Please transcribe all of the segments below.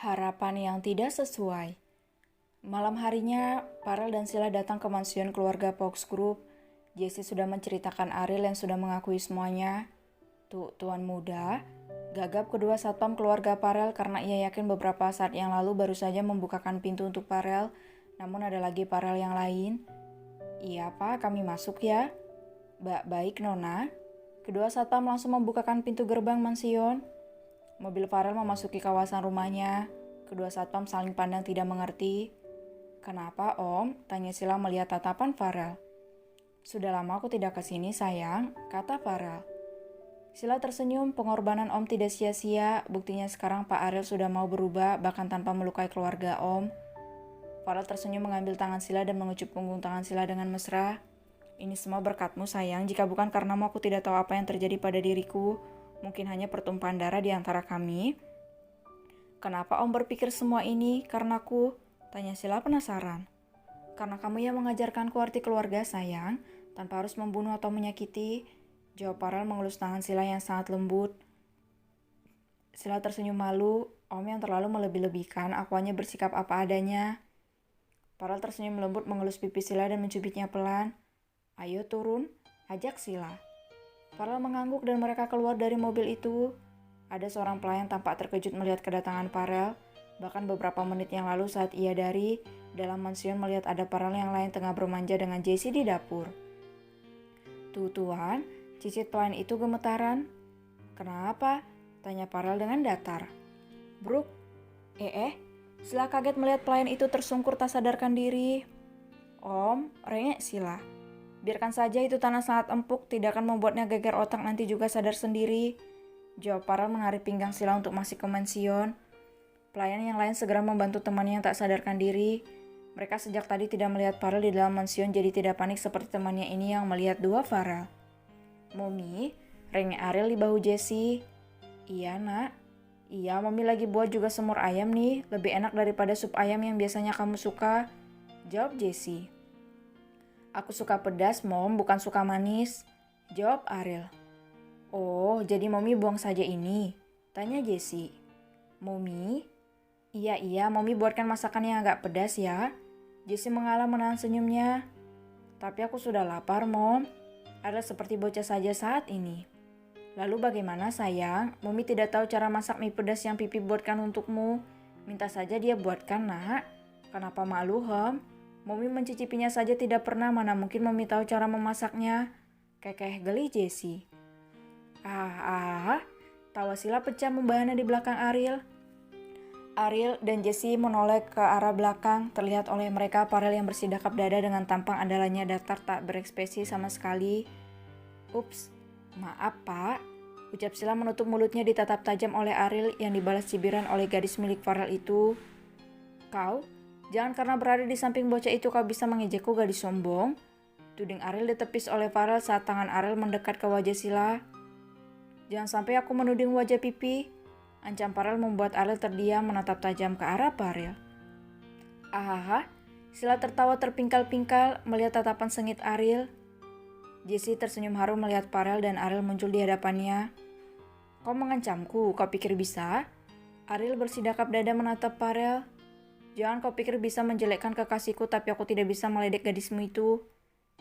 Harapan yang tidak sesuai. Malam harinya, Farel dan Sila datang ke mansion keluarga Fox Group. Jessie sudah menceritakan Ariel yang sudah mengakui semuanya. Tuan muda, gagap kedua satpam keluarga Farel karena ia yakin beberapa saat yang lalu baru saja membukakan pintu untuk Farel. Namun ada lagi Farel yang lain. Iya pak, kami masuk ya. Baik nona. Kedua satpam langsung membukakan pintu gerbang mansion. Mobil Farel memasuki kawasan rumahnya. Kedua satpam saling pandang tidak mengerti. Kenapa om? Tanya Sila melihat tatapan Farel. Sudah lama aku tidak kesini sayang, kata Farel. Sila tersenyum, pengorbanan om tidak sia-sia. Buktinya sekarang Pak Ariel sudah mau berubah, bahkan tanpa melukai keluarga om. Farel tersenyum mengambil tangan Sila dan mengecup punggung tangan Sila dengan mesra. Ini semua berkatmu sayang, jika bukan karenamu aku tidak tahu apa yang terjadi pada diriku. Mungkin hanya pertumpahan darah di antara kami. Kenapa om berpikir semua ini? Karenaku, tanya Sila penasaran. Karena kamu yang mengajarkanku arti keluarga sayang, tanpa harus membunuh atau menyakiti. Jawab Farel mengelus tangan Sila yang sangat lembut. Sila tersenyum malu, om yang terlalu melebih-lebihkan, aku hanya bersikap apa adanya. Farel tersenyum lembut mengelus pipi Sila dan mencubitnya pelan. Ayo turun, ajak Sila. Farel mengangguk dan mereka keluar dari mobil itu. Ada seorang pelayan tampak terkejut melihat kedatangan Farel. Bahkan beberapa menit yang lalu saat ia dari dalam mansion melihat ada Farel yang lain tengah bermanja dengan Jessie di dapur. Tuan, cicit pelayan itu gemetaran. Kenapa? Tanya Farel dengan datar. Brooke, Sila kaget melihat pelayan itu tersungkur tak sadarkan diri. Om, rengek Sila. Biarkan saja itu tanah sangat empuk, tidak akan membuatnya geger otak nanti juga sadar sendiri. Jawab Farel mengarik pinggang Sila untuk masuk ke mansion. Pelayan yang lain segera membantu temannya yang tak sadarkan diri. Mereka sejak tadi tidak melihat Farel di dalam mansion jadi tidak panik seperti temannya ini yang melihat dua Farel. Mami, rengek Ariel di bahu Jessie. Iya nak. Iya, Mami lagi buat juga semur ayam nih, lebih enak daripada sup ayam yang biasanya kamu suka. Jawab Jessie. Aku suka pedas, Mom, bukan suka manis. Jawab Ariel. Oh, jadi Mommy buang saja ini? Tanya Jessie. Mommy? Iya, Mommy buatkan masakan yang agak pedas ya. Jessie mengalah menahan senyumnya. Tapi aku sudah lapar, Mom. Ariel seperti bocah saja saat ini. Lalu bagaimana sayang? Mommy tidak tahu cara masak mie pedas yang Pipi buatkan untukmu. Minta saja dia buatkan, nak. Kenapa malu, Mommy mencicipinya saja tidak pernah, mana mungkin Mommy tahu cara memasaknya. Kekeh geli Jessie. Tawa Sila pecah membahana di belakang Ariel. Ariel dan Jessie menoleh ke arah belakang. Terlihat oleh mereka Farel yang bersidakap dada dengan tampang andalannya datar tak berekspresi sama sekali. Ups, maaf pak. Ucap Sila menutup mulutnya ditatap tajam oleh Ariel yang dibalas cibiran oleh gadis milik Farel itu. Kau? Jangan karena berada di samping bocah itu kau bisa mengejekku gadis sombong. Tuding Ariel ditepis oleh Farel saat tangan Ariel mendekat ke wajah Sila. Jangan sampai aku menuding wajah Pipi. Ancam Farel membuat Ariel terdiam menatap tajam ke arah Farel. Sila tertawa terpingkal-pingkal melihat tatapan sengit Ariel. Jessie tersenyum haru melihat Farel dan Ariel muncul di hadapannya. Kau mengancamku, kau pikir bisa? Ariel bersidakap dada menatap Farel. Jangan kau pikir bisa menjelekkan kekasihku tapi aku tidak bisa meledek gadismu itu.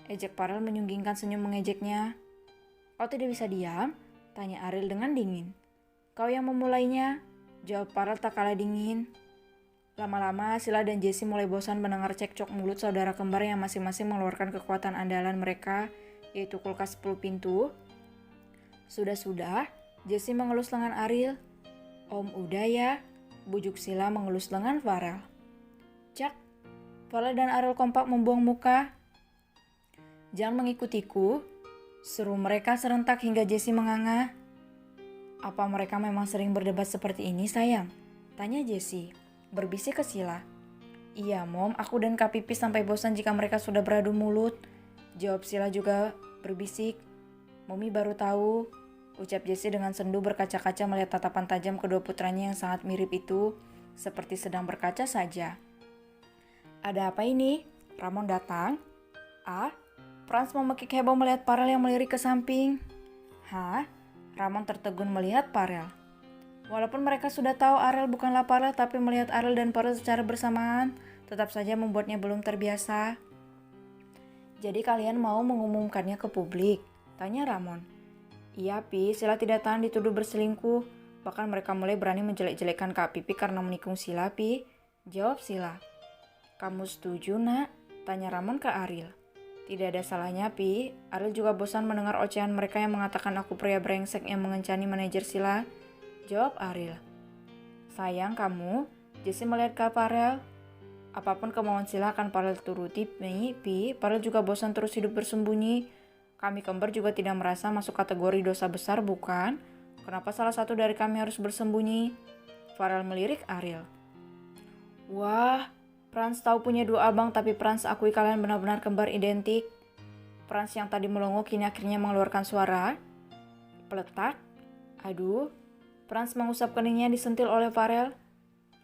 Ejek Farel menyunggingkan senyum mengejeknya. Kau tidak bisa diam? Tanya Ariel dengan dingin. Kau yang memulainya, jawab Farel tak kalah dingin. Lama-lama Sila dan Jessie mulai bosan mendengar cekcok mulut saudara kembar yang masing-masing mengeluarkan kekuatan andalan mereka, yaitu kulkas 10 pintu. Sudah, Jessie mengelus lengan Ariel. Om udah ya, bujuk Sila mengelus lengan Farel. Cak, Farel dan Ariel kompak membuang muka. Jangan mengikutiku, seru mereka serentak hingga Jessie menganga. Apa mereka memang sering berdebat seperti ini sayang? Tanya Jessie, berbisik ke Sila. Iya Mom, aku dan Kak Pipi sampai bosan jika mereka sudah beradu mulut. Jawab Sila juga berbisik. Mumi baru tahu, ucap Jessie dengan sendu berkaca-kaca melihat tatapan tajam kedua putranya yang sangat mirip itu, seperti sedang berkaca saja. Ada apa ini? Ramon datang? Franz memekik heboh melihat Farel yang melirik ke samping. Hah? Ramon tertegun melihat Farel. Walaupun mereka sudah tahu Ariel bukanlah Farel, tapi melihat Ariel dan Farel secara bersamaan tetap saja membuatnya belum terbiasa. Jadi kalian mau mengumumkannya ke publik? Tanya Ramon. Iya Pi, Sila tidak tahan dituduh berselingkuh. Bahkan mereka mulai berani menjelek-jelekkan Kak Pipi karena menikung Sila Pi. Jawab Sila. Kamu setuju nak? Tanya Ramon ke Ariel. Tidak ada salahnya Pi, Ariel juga bosan mendengar ocehan mereka yang mengatakan aku pria brengsek yang mengencani manajer Sila. Jawab Ariel. Sayang kamu, Jessie melihat ke Farel. Apapun kemauan Sila akan Farel turuti Pi, Farel juga bosan terus hidup bersembunyi. Kami kembar juga tidak merasa masuk kategori dosa besar bukan? Kenapa salah satu dari kami harus bersembunyi? Farel melirik Ariel. Wah, Franz tahu punya dua abang tapi Franz akui kalian benar-benar kembar identik. Franz yang tadi melongo kini akhirnya mengeluarkan suara. Peletak. Aduh, Franz mengusap keningnya disentil oleh Farel.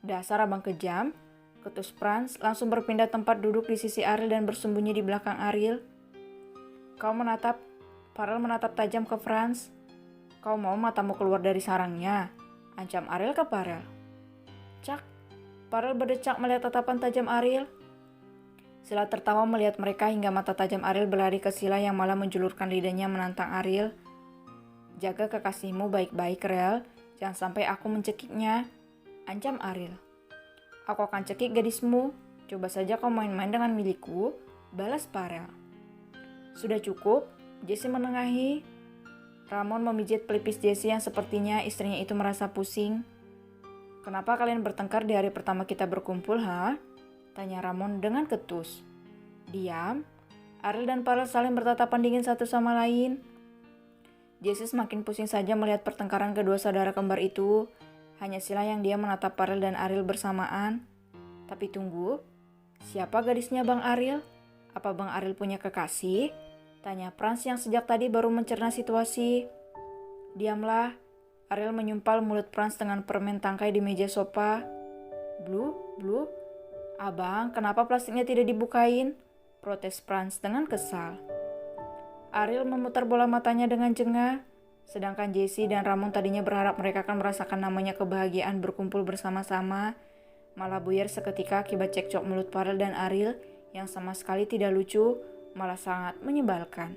Dasar abang kejam. Ketus Franz langsung berpindah tempat duduk di sisi Ariel dan bersembunyi di belakang Ariel. Farel menatap tajam ke Franz. Kau mau matamu keluar dari sarangnya? Ancam Ariel ke Farel. Cak, Farel berdecak melihat tatapan tajam Ariel. Sila tertawa melihat mereka hingga mata tajam Ariel berlari ke Sila yang malah menjulurkan lidahnya menantang Ariel. Jaga kekasihmu baik-baik, Rel. Jangan sampai aku mencekiknya. Ancam Ariel. Aku akan cekik gadismu. Coba saja kau main-main dengan milikku. Balas Farel. Sudah cukup, Jessie menengahi. Ramon memijit pelipis Jessie yang sepertinya istrinya itu merasa pusing. Kenapa kalian bertengkar di hari pertama kita berkumpul, ha? Tanya Ramon dengan ketus. Diam. Ariel dan Farel saling bertatapan dingin satu sama lain. Jessie semakin pusing saja melihat pertengkaran kedua saudara kembar itu. Hanya Sila yang dia menatap Farel dan Ariel bersamaan. Tapi tunggu, siapa gadisnya Bang Ariel? Apa Bang Ariel punya kekasih? Tanya Franz yang sejak tadi baru mencerna situasi. Diamlah, Ariel menyumpal mulut Franz dengan permen tangkai di meja sofa. Blue, abang, kenapa plastiknya tidak dibukain? Protes Franz dengan kesal. Ariel memutar bola matanya dengan jengah. Sedangkan Jessie dan Ramon tadinya berharap mereka akan merasakan namanya kebahagiaan berkumpul bersama-sama, malah buyar seketika akibat cekcok mulut Farel dan Ariel yang sama sekali tidak lucu, malah sangat menyebalkan.